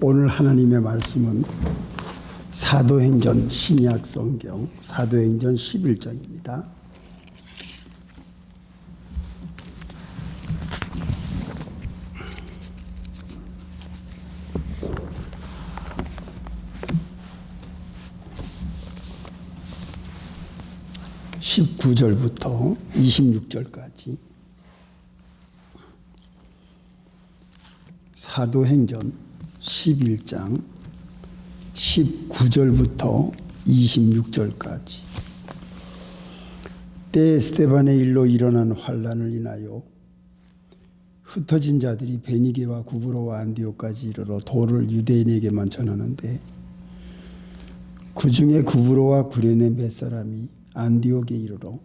오늘 하나님의 말씀은 사도행전 신약 성경 사도행전 11장입니다. (19절부터) (26절까지) 사도행전 11장 19절부터 26절까지. 때에 스데반의 일로 일어난 환란을 인하여 흩어진 자들이 베니게와 구브로와 안디옥까지 이르러 도를 유대인에게만 전하는데, 그 중에 구브로와 구레네 몇 사람이 안디옥에 이르러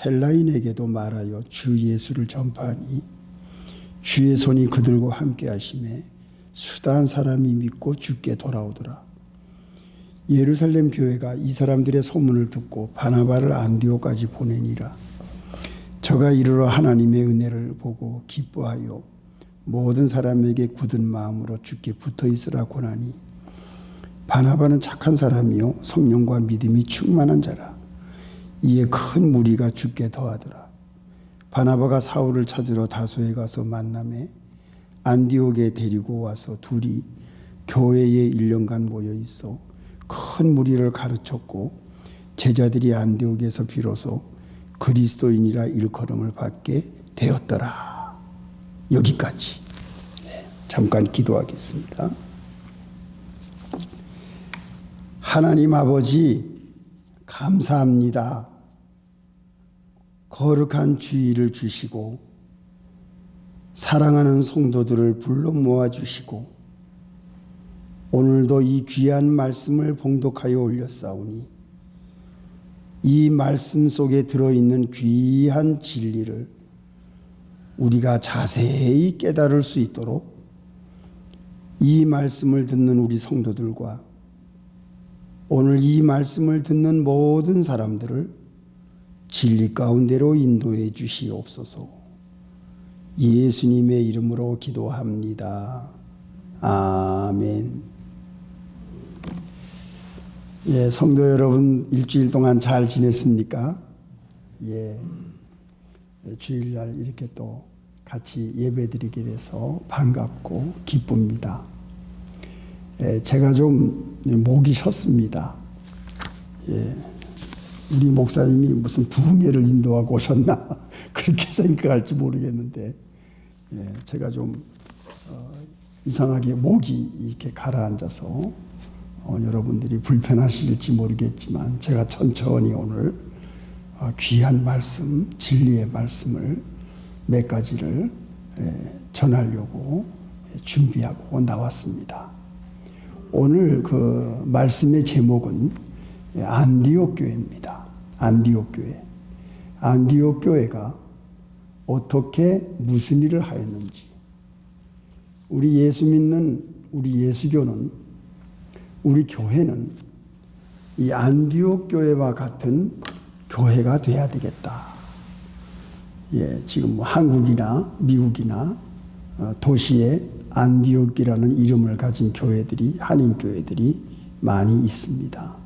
헬라인에게도 말하여 주 예수를 전파하니 주의 손이 그들과 함께 하심에 수다한 사람이 믿고 주께 돌아오더라. 예루살렘 교회가 이 사람들의 소문을 듣고 바나바를 안디옥까지 보내니라. 저가 이르러 하나님의 은혜를 보고 기뻐하여 모든 사람에게 굳은 마음으로 주께 붙어 있으라 권하니, 바나바는 착한 사람이요 성령과 믿음이 충만한 자라. 이에 큰 무리가 주께 더하더라. 바나바가 사울을 찾으러 다소에 가서 만나매 안디옥에 데리고 와서 둘이 교회에 1년간 모여 있어 큰 무리를 가르쳤고, 제자들이 안디옥에서 비로소 그리스도인이라 일컬음을 받게 되었더라. 여기까지. 잠깐 기도하겠습니다. 하나님 아버지, 감사합니다. 거룩한 주의를 주시고 사랑하는 성도들을 불러 모아주시고 오늘도 이 귀한 말씀을 봉독하여 올렸사오니, 이 말씀 속에 들어있는 귀한 진리를 우리가 자세히 깨달을 수 있도록 이 말씀을 듣는 우리 성도들과 오늘 이 말씀을 듣는 모든 사람들을 진리 가운데로 인도해 주시옵소서. 예수님의 이름으로 기도합니다. 아멘. 성도 여러분, 일주일 동안 잘 지냈습니까? 주일날 이렇게 또 같이 예배드리게 돼서 반갑고 기쁩니다. 제가 좀 목이 쉬었습니다. 우리 목사님이 무슨 부흥회를 인도하고 오셨나 그렇게 생각할지 모르겠는데, 제가 좀 이상하게 목이 이렇게 가라앉아서 여러분들이 불편하실지 모르겠지만, 제가 천천히 오늘 귀한 말씀, 진리의 말씀을 몇 가지를 전하려고 준비하고 나왔습니다. 오늘 그 말씀의 제목은 안디옥 교회입니다. 안디옥 교회. 안디옥 교회가 어떻게 무슨 일을 하였는지, 우리 예수 믿는 우리 예수교는, 우리 교회는 이 안디옥 교회와 같은 교회가 돼야 되겠다. 지금 한국이나 미국이나 도시에 안디옥이라는 이름을 가진 교회들이, 한인교회들이 많이 있습니다.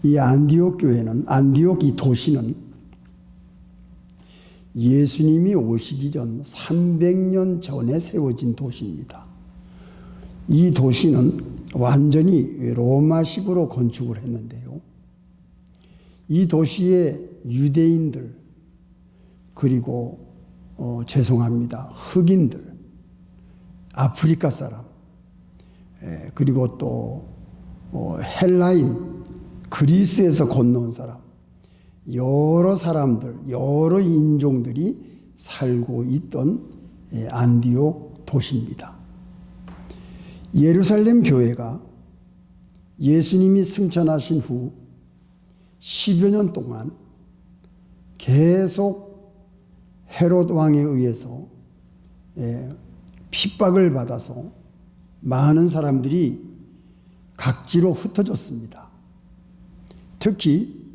이 안디옥 교회는, 안디옥 이 도시는 예수님이 오시기 전 300년 전에 세워진 도시입니다. 이 도시는 완전히 로마식으로 건축을 했는데요, 이 도시의 유대인들, 그리고 죄송합니다, 흑인들, 아프리카 사람, 그리고 또 헬라인, 그리스에서 건너온 사람, 여러 사람들, 여러 인종들이 살고 있던 안디옥 도시입니다. 예루살렘 교회가 예수님이 승천하신 후 10여 년 동안 계속 헤롯 왕에 의해서 핍박을 받아서 많은 사람들이 각지로 흩어졌습니다. 특히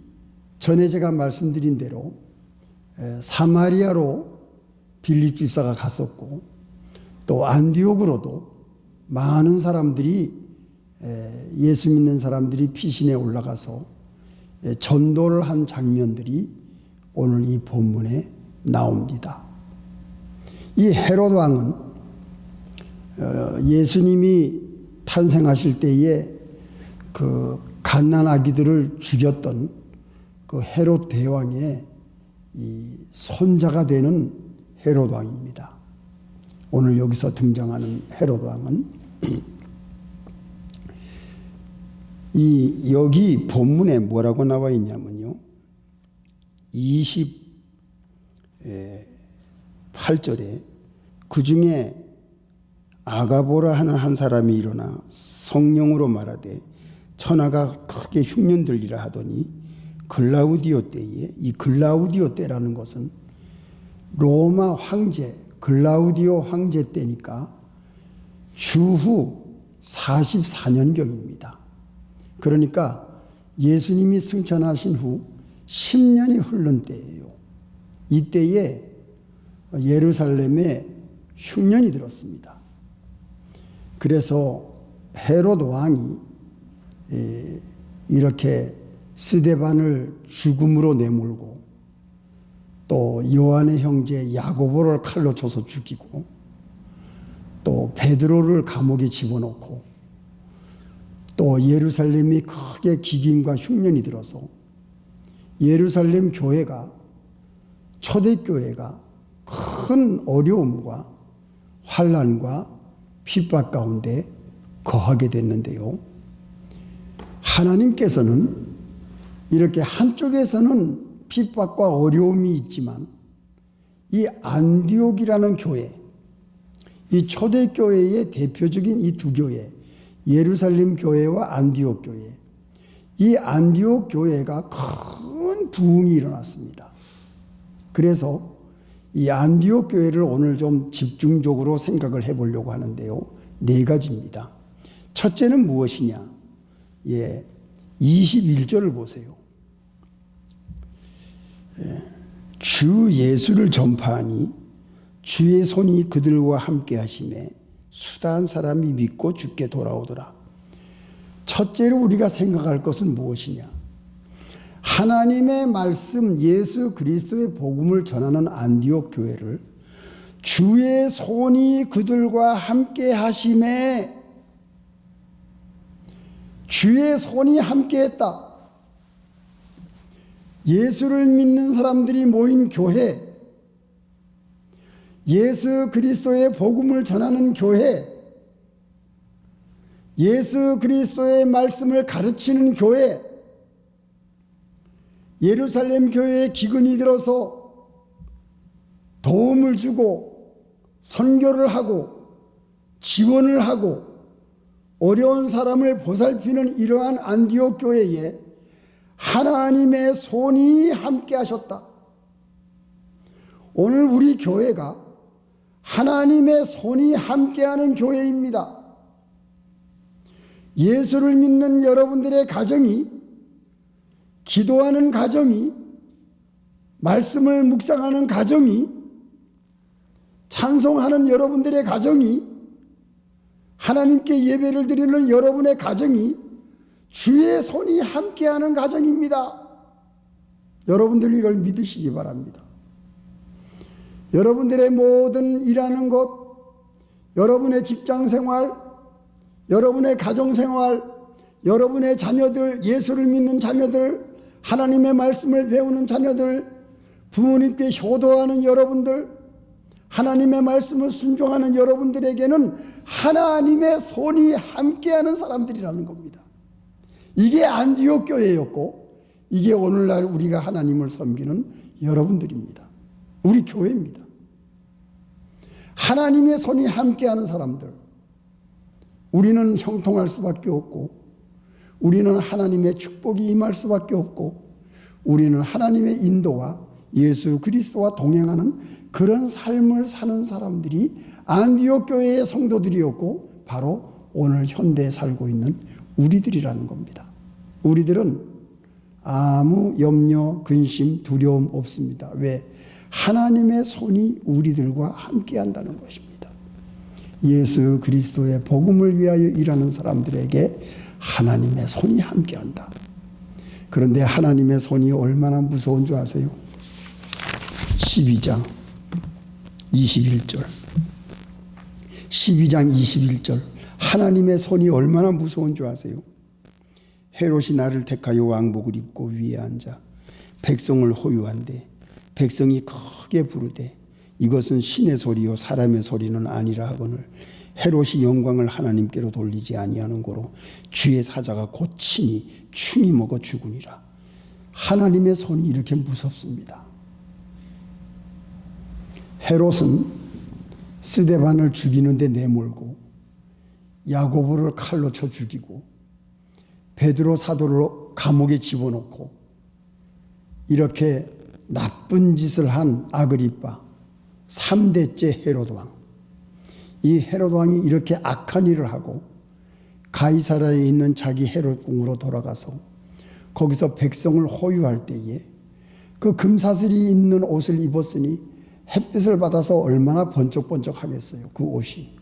전에 제가 말씀드린 대로 사마리아로 빌립 집사가 갔었고, 또 안디옥으로도 많은 사람들이 예수 믿는 사람들이 피신에 올라가서 전도를 한 장면들이 오늘 이 본문에 나옵니다. 이 헤롯 왕은 예수님이 탄생하실 때에 그 갓난 아기들을 죽였던 그 헤롯 대왕의 이 손자가 되는 헤롯 왕입니다. 오늘 여기서 등장하는 헤롯 왕은 여기 본문에 뭐라고 나와 있냐면요, 28절에 그 중에 아가보라 하는 한 사람이 일어나 성령으로 말하되 천하가 크게 흉년들리라 하더니 글라우디오 때에, 이 글라우디오 때라는 것은 로마 황제 글라우디오 황제 때니까 주후 44년경입니다. 그러니까 예수님이 승천하신 후 10년이 흐른 때예요. 이때에 예루살렘에 흉년이 들었습니다. 그래서 헤롯 왕이 이렇게 스데반을 죽음으로 내몰고 또 요한의 형제 야고보를 칼로 쳐서 죽이고 또 베드로를 감옥에 집어넣고 또 예루살렘이 크게 기근과 흉년이 들어서 예루살렘 교회가, 초대교회가 큰 어려움과 환난과 핍박 가운데 거하게 됐는데요, 하나님께서는 이렇게 한쪽에서는 핍박과 어려움이 있지만 이 안디옥이라는 교회, 이 초대교회의 대표적인 이 두 교회, 예루살렘 교회와 안디옥 교회, 이 안디옥 교회가 큰 부흥이 일어났습니다. 그래서 이 안디옥 교회를 오늘 좀 집중적으로 생각을 해보려고 하는데요, 4가지입니다. 첫째는 무엇이냐? 21절을 보세요. 주 예수를 전파하니 주의 손이 그들과 함께 하심에 수다한 사람이 믿고 주께 돌아오더라. 첫째로 우리가 생각할 것은 무엇이냐? 하나님의 말씀 예수 그리스도의 복음을 전하는 안디옥 교회를 주의 손이 그들과 함께 하심에, 주의 손이 함께 했다. 예수를 믿는 사람들이 모인 교회, 예수 그리스도의 복음을 전하는 교회, 예수 그리스도의 말씀을 가르치는 교회, 예루살렘 교회에 기근이 들어서 도움을 주고 선교를 하고 지원을 하고 어려운 사람을 보살피는 이러한 안디옥 교회에 하나님의 손이 함께 하셨다. 오늘 우리 교회가 하나님의 손이 함께하는 교회입니다. 예수를 믿는 여러분들의 가정이, 기도하는 가정이, 말씀을 묵상하는 가정이, 찬송하는 여러분들의 가정이, 하나님께 예배를 드리는 여러분의 가정이 주의 손이 함께하는 가정입니다. 여러분들 이걸 믿으시기 바랍니다. 여러분들의 모든 일하는 곳, 여러분의 직장생활, 여러분의 가정생활, 여러분의 자녀들, 예수를 믿는 자녀들, 하나님의 말씀을 배우는 자녀들, 부모님께 효도하는 여러분들, 하나님의 말씀을 순종하는 여러분들에게는 하나님의 손이 함께하는 사람들이라는 겁니다. 이게 안디옥 교회였고 이게 오늘날 우리가 하나님을 섬기는 여러분들입니다. 우리 교회입니다. 하나님의 손이 함께하는 사람들, 우리는 형통할 수밖에 없고 우리는 하나님의 축복이 임할 수밖에 없고 우리는 하나님의 인도와 예수 그리스도와 동행하는 그런 삶을 사는 사람들이 안디옥 교회의 성도들이었고 바로 오늘 현대에 살고 있는 우리들이라는 겁니다. 우리들은 아무 염려, 근심, 두려움 없습니다. 왜? 하나님의 손이 우리들과 함께 한다는 것입니다. 예수 그리스도의 복음을 위하여 일하는 사람들에게 하나님의 손이 함께한다. 그런데 하나님의 손이 얼마나 무서운 줄 아세요? 12장 21절 12장 21절 하나님의 손이 얼마나 무서운 줄 아세요? 헤롯이 나를 택하여 왕복을 입고 위에 앉아 백성을 호유한데 백성이 크게 부르되 이것은 신의 소리요 사람의 소리는 아니라 하거늘 헤롯이 영광을 하나님께로 돌리지 아니하는 고로 주의 사자가 곧 친히 충이 먹어 죽으니라. 하나님의 손이 이렇게 무섭습니다. 헤롯은 스데반을 죽이는데 내몰고 야고보를 칼로 쳐 죽이고 베드로 사도를 감옥에 집어넣고 이렇게 나쁜 짓을 한 아그리빠 3대째 헤롯 왕. 이 헤롯 왕이 이렇게 악한 일을 하고 가이사라에 있는 자기 헤롯 궁으로 돌아가서 거기서 백성을 호유할 때에 그 금사슬이 있는 옷을 입었으니 햇빛을 받아서 얼마나 번쩍번쩍하겠어요. 그 옷이.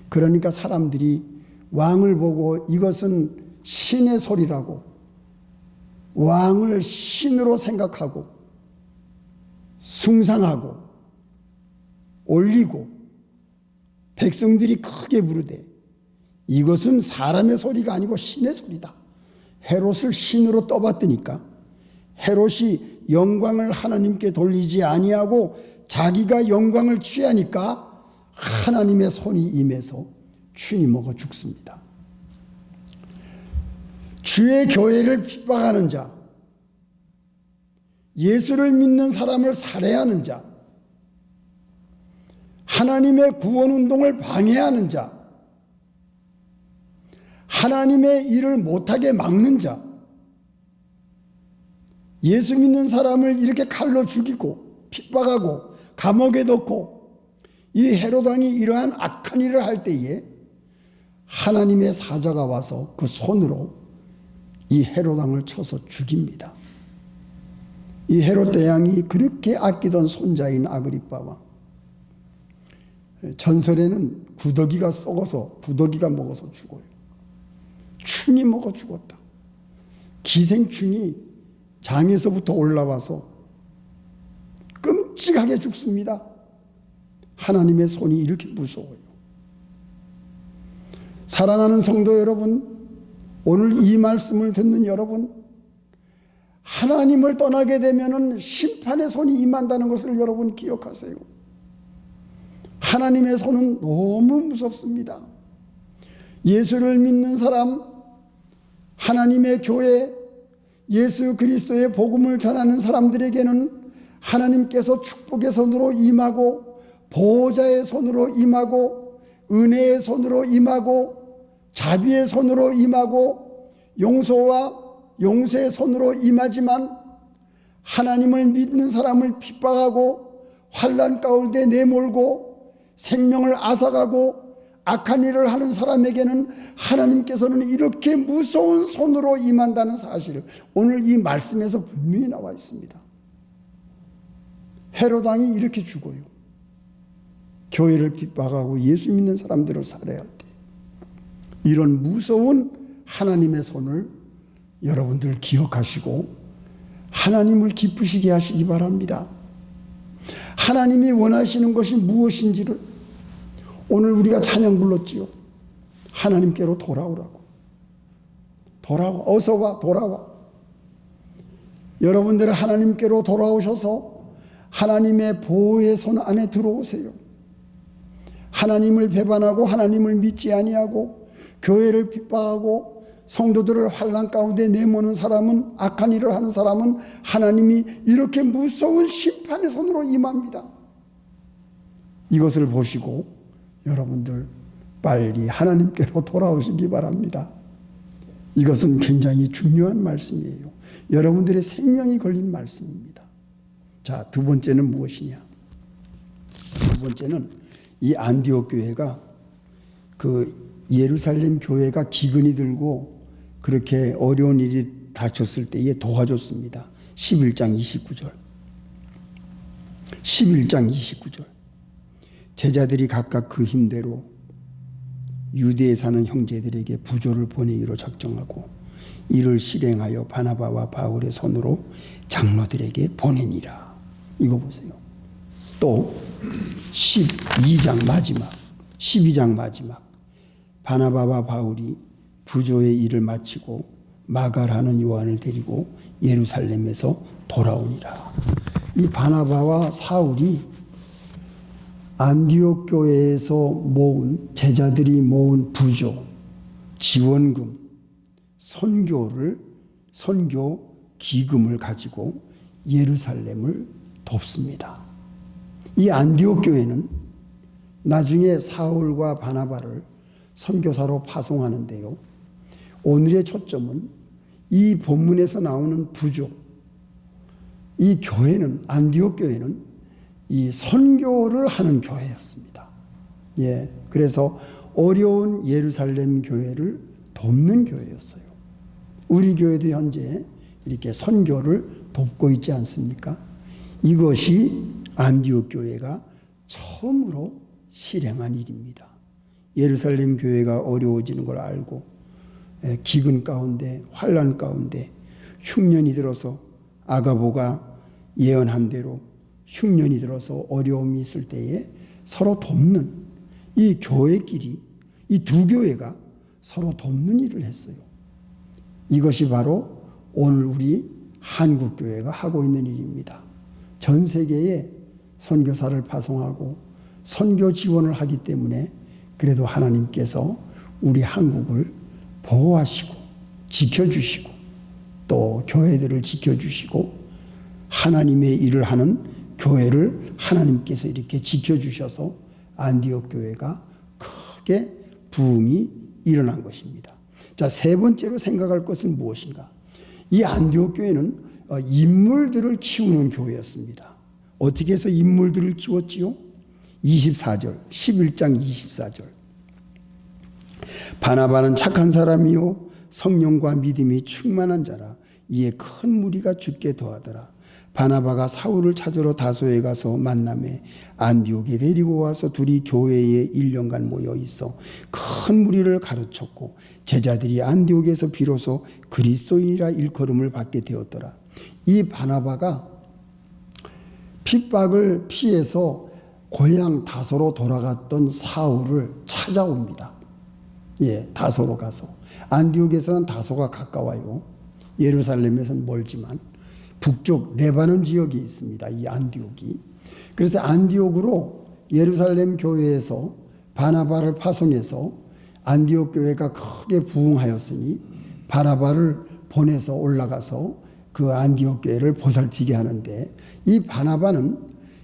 그러니까 사람들이 왕을 보고 이것은 신의 소리라고 왕을 신으로 생각하고 숭상하고 올리고 백성들이 크게 부르되 이것은 사람의 소리가 아니고 신의 소리다. 헤롯을 신으로 떠받드니까 헤롯이 영광을 하나님께 돌리지 아니하고 자기가 영광을 취하니까 하나님의 손이 임해서 충이 먹어 죽습니다. 주의 교회를 핍박하는 자, 예수를 믿는 사람을 살해하는 자, 하나님의 구원운동을 방해하는 자, 하나님의 일을 못하게 막는 자, 예수 믿는 사람을 이렇게 칼로 죽이고 핍박하고 감옥에 넣고 이 헤롯 왕이 이러한 악한 일을 할 때에 하나님의 사자가 와서 그 손으로 이 헤롯 왕을 쳐서 죽입니다. 이 헤롯 대왕이 그렇게 아끼던 손자인 아그리빠 왕. 전설에는 구더기가 썩어서 구더기가 먹어서 죽어요. 충이 먹어 죽었다. 기생충이 장에서부터 올라와서 끔찍하게 죽습니다. 하나님의 손이 이렇게 무서워요. 사랑하는 성도 여러분, 오늘 이 말씀을 듣는 여러분, 하나님을 떠나게 되면은 심판의 손이 임한다는 것을 여러분 기억하세요. 하나님의 손은 너무 무섭습니다. 예수를 믿는 사람, 하나님의 교회, 예수 그리스도의 복음을 전하는 사람들에게는 하나님께서 축복의 손으로 임하고 보호자의 손으로 임하고 은혜의 손으로 임하고 자비의 손으로 임하고 용서와 용서의 손으로 임하지만 하나님을 믿는 사람을 핍박하고 환난 가운데 내몰고 생명을 앗아가고 악한 일을 하는 사람에게는 하나님께서는 이렇게 무서운 손으로 임한다는 사실을 오늘 이 말씀에서 분명히 나와 있습니다. 헤롯 왕이 이렇게 죽어요. 교회를 핍박하고 예수 믿는 사람들을 살해할 때 이런 무서운 하나님의 손을 여러분들 기억하시고 하나님을 기쁘시게 하시기 바랍니다. 하나님이 원하시는 것이 무엇인지를 오늘 우리가 찬양 불렀지요. 하나님께로 돌아오라고. 돌아와. 어서 와. 돌아와. 여러분들 하나님께로 돌아오셔서 하나님의 보호의 손 안에 들어오세요. 하나님을 배반하고 하나님을 믿지 아니하고 교회를 핍박하고 성도들을 환난 가운데 내모는 사람은, 악한 일을 하는 사람은 하나님이 이렇게 무서운 심판의 손으로 임합니다. 이것을 보시고 여러분들 빨리 하나님께로 돌아오시기 바랍니다. 이것은 굉장히 중요한 말씀이에요. 여러분들의 생명이 걸린 말씀입니다. 자, 두 번째는 무엇이냐? 두 번째는 이 안디옥 교회가 그 예루살렘 교회가 기근이 들고 그렇게 어려운 일이 닥쳤을 때에 도와줬습니다. 11장 29절. 11장 29절. 제자들이 각각 그 힘대로 유대에 사는 형제들에게 부조를 보내기로 작정하고 이를 실행하여 바나바와 바울의 손으로 장로들에게 보내니라. 이거 보세요. 또 12장 마지막 바나바와 바울이 부조의 일을 마치고 마갈하는 요한을 데리고 예루살렘에서 돌아오니라. 이 바나바와 사울이 안디옥 교회에서 모은 제자들이 모은 부조, 지원금, 선교 기금을 가지고 예루살렘을 돕습니다. 이 안디옥 교회는 나중에 사울과 바나바를 선교사로 파송하는데요. 오늘의 초점은 이 본문에서 나오는 부조, 이 교회는, 안디옥 교회는 이 선교를 하는 교회였습니다. 예, 그래서 어려운 예루살렘 교회를 돕는 교회였어요. 우리 교회도 현재 이렇게 선교를 돕고 있지 않습니까? 이것이 안디옥 교회가 처음으로 실행한 일입니다. 예루살렘 교회가 어려워지는 걸 알고 기근 가운데, 환난 가운데 흉년이 들어서 아가보가 예언한 대로 흉년이 들어서 어려움이 있을 때에 서로 돕는 이 교회끼리, 이 두 교회가 서로 돕는 일을 했어요. 이것이 바로 오늘 우리 한국교회가 하고 있는 일입니다. 전 세계에 선교사를 파송하고 선교 지원을 하기 때문에 그래도 하나님께서 우리 한국을 보호하시고 지켜주시고 또 교회들을 지켜주시고 하나님의 일을 하는 교회를 하나님께서 이렇게 지켜주셔서 안디옥 교회가 크게 부흥이 일어난 것입니다. 자, 세 번째로 생각할 것은 무엇인가? 이 안디옥 교회는 인물들을 키우는 교회였습니다. 어떻게 해서 인물들을 키웠지요? 24절, 11장 24절. 바나바는 착한 사람이요 성령과 믿음이 충만한 자라. 이에 큰 무리가 죽게 더하더라. 바나바가 사울을 찾으러 다소에 가서 만남에 안디옥에 데리고 와서 둘이 교회에 1년간 모여 있어 큰 무리를 가르쳤고 제자들이 안디옥에서 비로소 그리스도인이라 일컬음을 받게 되었더라. 이 바나바가 핍박을 피해서 고향 다소로 돌아갔던 사울을 찾아옵니다. 예, 다소로 가서. 안디옥에서는 다소가 가까워요. 예루살렘에서는 멀지만 북쪽 레바논 지역이 있습니다. 이 안디옥이. 그래서 안디옥으로 예루살렘 교회에서 바나바를 파송해서 안디옥 교회가 크게 부흥하였으니 바나바를 보내서 올라가서 그 안디옥 교회를 보살피게 하는데 이 바나바는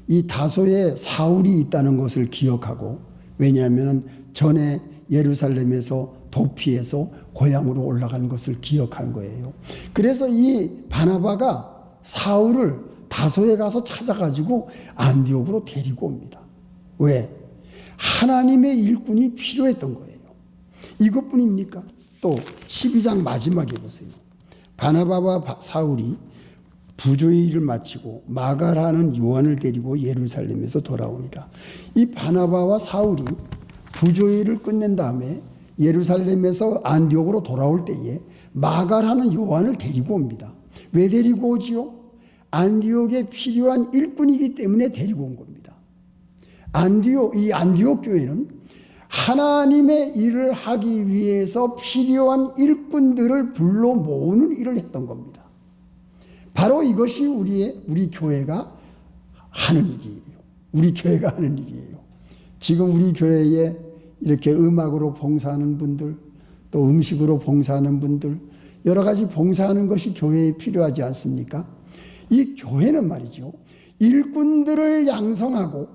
이 다소에 사울이 있다는 것을 기억하고 왜냐하면 전에 예루살렘에서 도피해서 고향으로 올라간 것을 기억한 거예요. 그래서 이 바나바가 사울을 다소에 가서 찾아가지고 안디옥으로 데리고 옵니다. 왜? 하나님의 일꾼이 필요했던 거예요. 이것뿐입니까? 또 12장 마지막에 보세요. 바나바와 사울이 부조의 일을 마치고 마가라는 요한을 데리고 예루살렘에서 돌아오니라. 이 바나바와 사울이 부조의 일을 끝낸 다음에 예루살렘에서 안디옥으로 돌아올 때에 마가라는 요한을 데리고 옵니다. 왜 데리고 오지요? 안디옥에 필요한 일꾼이기 때문에 데리고 온 겁니다. 이 안디옥 교회는 하나님의 일을 하기 위해서 필요한 일꾼들을 불러 모으는 일을 했던 겁니다. 바로 이것이 우리 교회가 하는 일이에요. 우리 교회가 하는 일이에요. 지금 우리 교회에 이렇게 음악으로 봉사하는 분들, 또 음식으로 봉사하는 분들, 여러 가지 봉사하는 것이 교회에 필요하지 않습니까? 이 교회는 말이죠. 일꾼들을 양성하고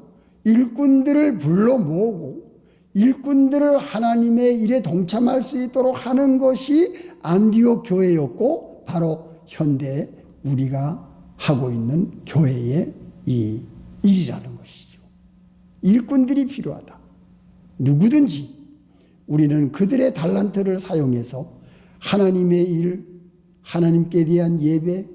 일꾼들을 불러 모으고 일꾼들을 하나님의 일에 동참할 수 있도록 하는 것이 안디옥 교회였고 바로 현대 우리가 하고 있는 교회의 이 일이라는 것이죠. 일꾼들이 필요하다. 누구든지 우리는 그들의 달란트를 사용해서 하나님의 일, 하나님께 대한 예배,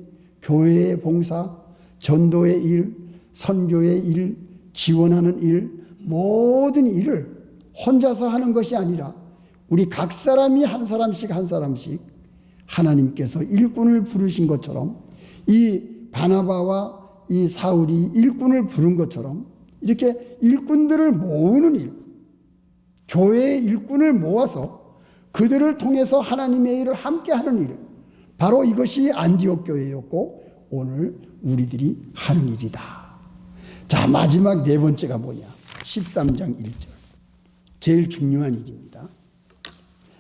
교회의 봉사, 전도의 일, 선교의 일, 지원하는 일, 모든 일을 혼자서 하는 것이 아니라 우리 각 사람이 한 사람씩 한 사람씩 하나님께서 일꾼을 부르신 것처럼 이 바나바와 이 사울이 일꾼을 부른 것처럼 이렇게 일꾼들을 모으는 일, 교회의 일꾼을 모아서 그들을 통해서 하나님의 일을 함께 하는 일, 바로 이것이 안디옥 교회였고 오늘 우리들이 하는 일이다. 자, 마지막 네 번째가 뭐냐? 13장 1절. 제일 중요한 일입니다.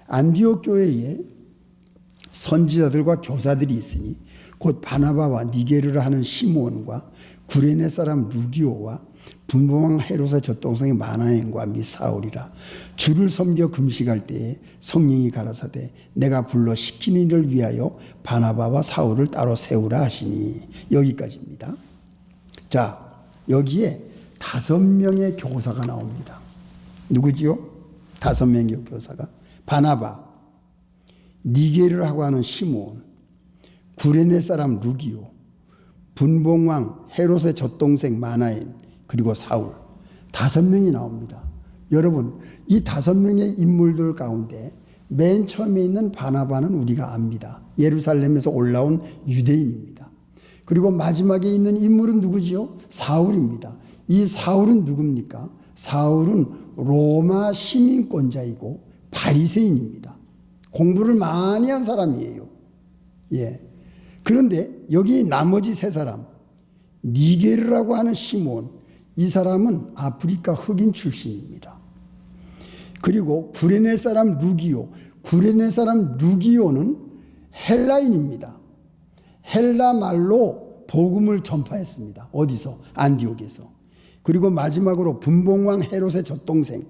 안디옥 교회에 선지자들과 교사들이 있으니 곧 바나바와 니게르를 하는 시므온과 구레네 사람 루기오와 분봉왕 헤롯의 젖동생의 마나엔과 및 사울이라. 주를 섬겨 금식할 때에 성령이 가라사대 내가 불러 시키는 일을 위하여 바나바와 사울을 따로 세우라 하시니. 여기까지입니다. 자, 여기에 5명의 교사가 나옵니다. 누구지요? 5명의 교사가 바나바, 니게르라고 하는 시므온, 구레네 사람 루기오, 분봉왕 헤롯의 젖동생 마나엔, 그리고 사울. 5명이 나옵니다. 여러분, 이 5명의 인물들 가운데 맨 처음에 있는 바나바는 우리가 압니다. 예루살렘에서 올라온 유대인입니다. 그리고 마지막에 있는 인물은 누구지요? 사울입니다. 이 사울은 누굽니까? 사울은 로마 시민권자이고 바리새인입니다. 공부를 많이 한 사람이에요. 예. 그런데 여기 나머지 3사람, 니게르라고 하는 시몬, 이 사람은 아프리카 흑인 출신입니다. 그리고 구레네 사람 루기오, 구레네 사람 루기오는 헬라인입니다. 헬라 말로 복음을 전파했습니다. 어디서? 안디옥에서. 그리고 마지막으로 분봉왕 헤롯의 젖동생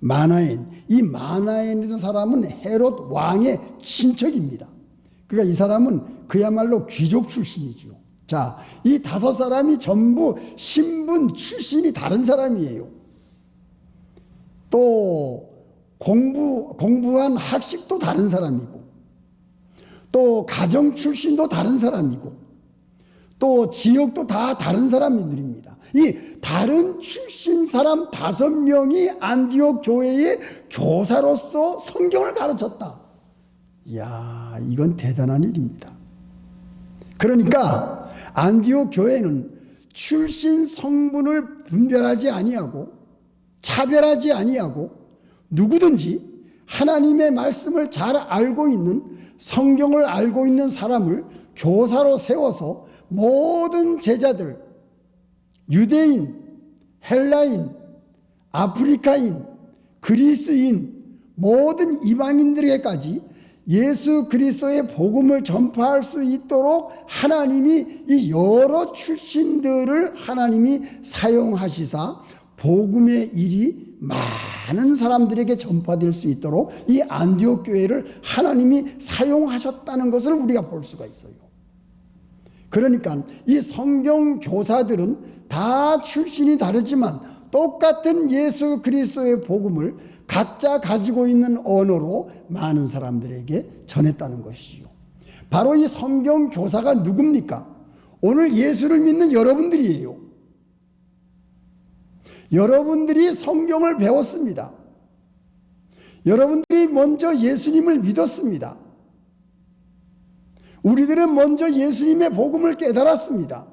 마나엔, 이 마나엔이라는 사람은 헤롯 왕의 친척입니다. 그러니까 이 사람은 그야말로 귀족 출신이죠. 자, 이 5사람이 전부 신분 출신이 다른 사람이에요. 또 공부한 학식도 다른 사람이고, 또 가정 출신도 다른 사람이고, 또 지역도 다 다른 사람들입니다. 이 다른 출신 사람 5명이 안디옥 교회의 교사로서 성경을 가르쳤다. 이야, 이건 대단한 일입니다. 그러니까 안디옥 교회는 출신 성분을 분별하지 아니하고 차별하지 아니하고 누구든지 하나님의 말씀을 잘 알고 있는, 성경을 알고 있는 사람을 교사로 세워서 모든 제자들, 유대인, 헬라인, 아프리카인, 그리스인, 모든 이방인들에게까지 예수 그리스도의 복음을 전파할 수 있도록 하나님이 이 여러 출신들을 하나님이 사용하시사 복음의 일이 많은 사람들에게 전파될 수 있도록 이 안디옥 교회를 하나님이 사용하셨다는 것을 우리가 볼 수가 있어요. 그러니까 이 성경 교사들은 다 출신이 다르지만 똑같은 예수 그리스도의 복음을 각자 가지고 있는 언어로 많은 사람들에게 전했다는 것이죠. 바로 이 성경 교사가 누굽니까? 오늘 예수를 믿는 여러분들이에요. 여러분들이 성경을 배웠습니다. 여러분들이 먼저 예수님을 믿었습니다. 우리들은 먼저 예수님의 복음을 깨달았습니다.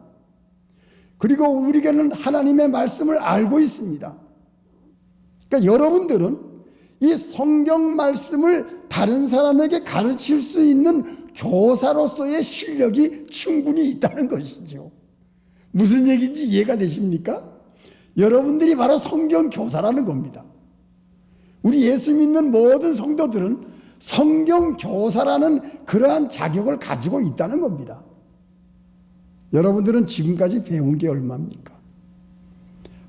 그리고 우리에게는 하나님의 말씀을 알고 있습니다. 그러니까 여러분들은 이 성경 말씀을 다른 사람에게 가르칠 수 있는 교사로서의 실력이 충분히 있다는 것이죠. 무슨 얘기인지 이해가 되십니까? 여러분들이 바로 성경 교사라는 겁니다. 우리 예수 믿는 모든 성도들은 성경 교사라는 그러한 자격을 가지고 있다는 겁니다. 여러분들은 지금까지 배운 게 얼마입니까?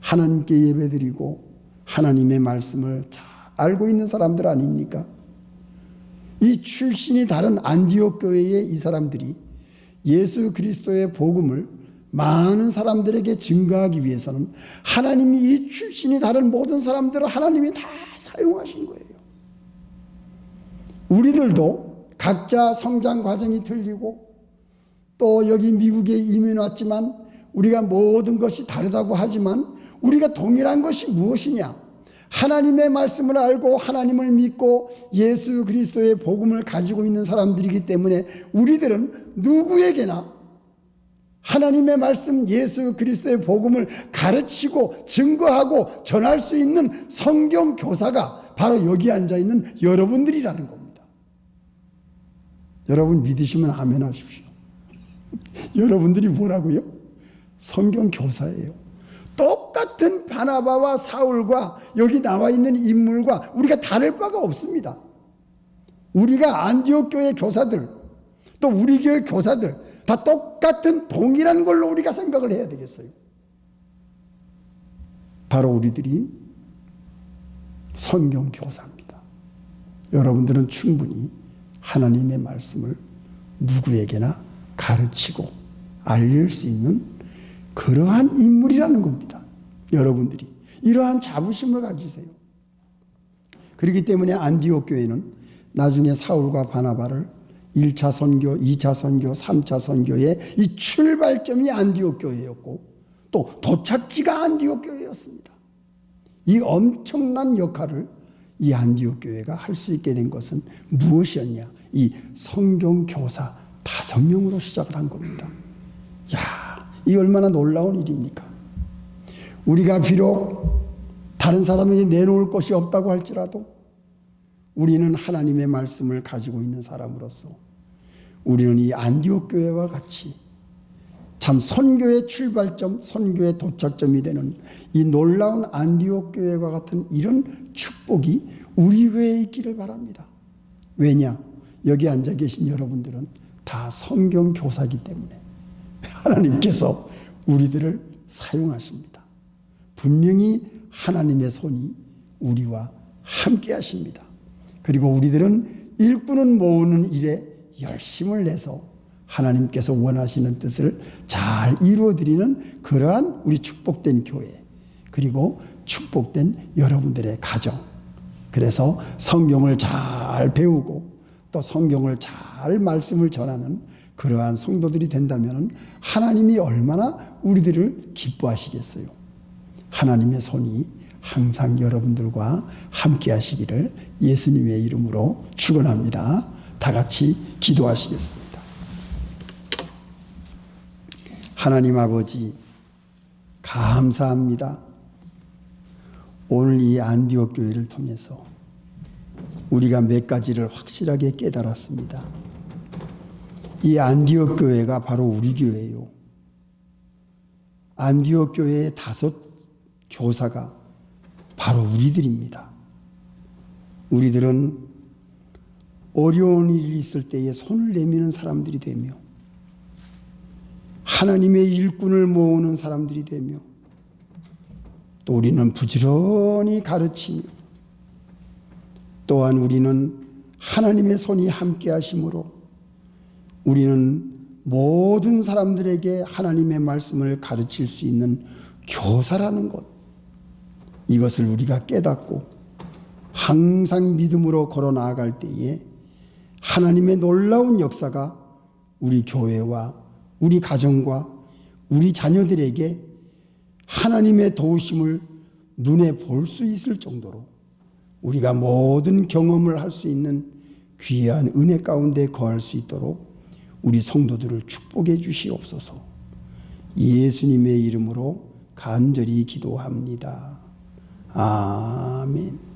하나님께 예배드리고 하나님의 말씀을 잘 알고 있는 사람들 아닙니까? 이 출신이 다른 안디옥 교회의 이 사람들이 예수 그리스도의 복음을 많은 사람들에게 증거하기 위해서는 하나님이 이 출신이 다른 모든 사람들을 하나님이 다 사용하신 거예요. 우리들도 각자 성장 과정이 틀리고 또 여기 미국에 이민 왔지만 우리가 모든 것이 다르다고 하지만 우리가 동일한 것이 무엇이냐? 하나님의 말씀을 알고 하나님을 믿고 예수 그리스도의 복음을 가지고 있는 사람들이기 때문에 우리들은 누구에게나 하나님의 말씀 예수 그리스도의 복음을 가르치고 증거하고 전할 수 있는 성경 교사가 바로 여기 앉아있는 여러분들이라는 겁니다. 여러분 믿으시면 아멘 하십시오. 여러분들이 뭐라고요? 성경 교사예요. 똑같은 바나바와 사울과 여기 나와 있는 인물과 우리가 다를 바가 없습니다. 우리가 안디옥 교회 교사들 또 우리 교회 교사들 다 똑같은 동일한 걸로 우리가 생각을 해야 되겠어요. 바로 우리들이 성경 교사입니다. 여러분들은 충분히 하나님의 말씀을 누구에게나 가르치고 알릴 수 있는 그러한 인물이라는 겁니다. 여러분들이 이러한 자부심을 가지세요. 그렇기 때문에 안디옥 교회는 나중에 사울과 바나바를 1차 선교, 2차 선교, 3차 선교의 이 출발점이 안디옥 교회였고 또 도착지가 안디옥 교회였습니다. 이 엄청난 역할을 이 안디옥 교회가 할 수 있게 된 것은 무엇이었냐? 이 성경 교사 5명으로 시작을 한 겁니다. 야, 이 얼마나 놀라운 일입니까? 우리가 비록 다른 사람에게 내놓을 것이 없다고 할지라도 우리는 하나님의 말씀을 가지고 있는 사람으로서 우리는 이 안디옥 교회와 같이 참 선교의 출발점, 선교의 도착점이 되는 이 놀라운 안디옥 교회와 같은 이런 축복이 우리 교회에 있기를 바랍니다. 왜냐? 여기 앉아 계신 여러분들은 다 성경 교사이기 때문에 하나님께서 우리들을 사용하십니다. 분명히 하나님의 손이 우리와 함께 하십니다. 그리고 우리들은 일꾼은 모으는 일에 열심을 내서 하나님께서 원하시는 뜻을 잘 이루어드리는 그러한 우리 축복된 교회, 그리고 축복된 여러분들의 가정. 그래서 성경을 잘 배우고 또 성경을 잘 말씀을 전하는 그러한 성도들이 된다면 하나님이 얼마나 우리들을 기뻐하시겠어요. 하나님의 손이 항상 여러분들과 함께 하시기를 예수님의 이름으로 축원합니다. 다 같이 기도하시겠습니다. 하나님 아버지, 감사합니다. 오늘 이 안디옥 교회를 통해서 우리가 몇 가지를 확실하게 깨달았습니다. 이 안디옥 교회가 바로 우리 교회예요. 안디옥 교회의 5 교사가 바로 우리들입니다. 우리들은 어려운 일이 있을 때에 손을 내미는 사람들이 되며 하나님의 일꾼을 모으는 사람들이 되며 또 우리는 부지런히 가르치며 또한 우리는 하나님의 손이 함께 하심으로 우리는 모든 사람들에게 하나님의 말씀을 가르칠 수 있는 교사라는 것, 이것을 우리가 깨닫고 항상 믿음으로 걸어 나아갈 때에 하나님의 놀라운 역사가 우리 교회와 우리 가정과 우리 자녀들에게 하나님의 도우심을 눈에 볼 수 있을 정도로 우리가 모든 경험을 할 수 있는 귀한 은혜 가운데 거할 수 있도록 우리 성도들을 축복해 주시옵소서. 예수님의 이름으로 간절히 기도합니다. 아멘.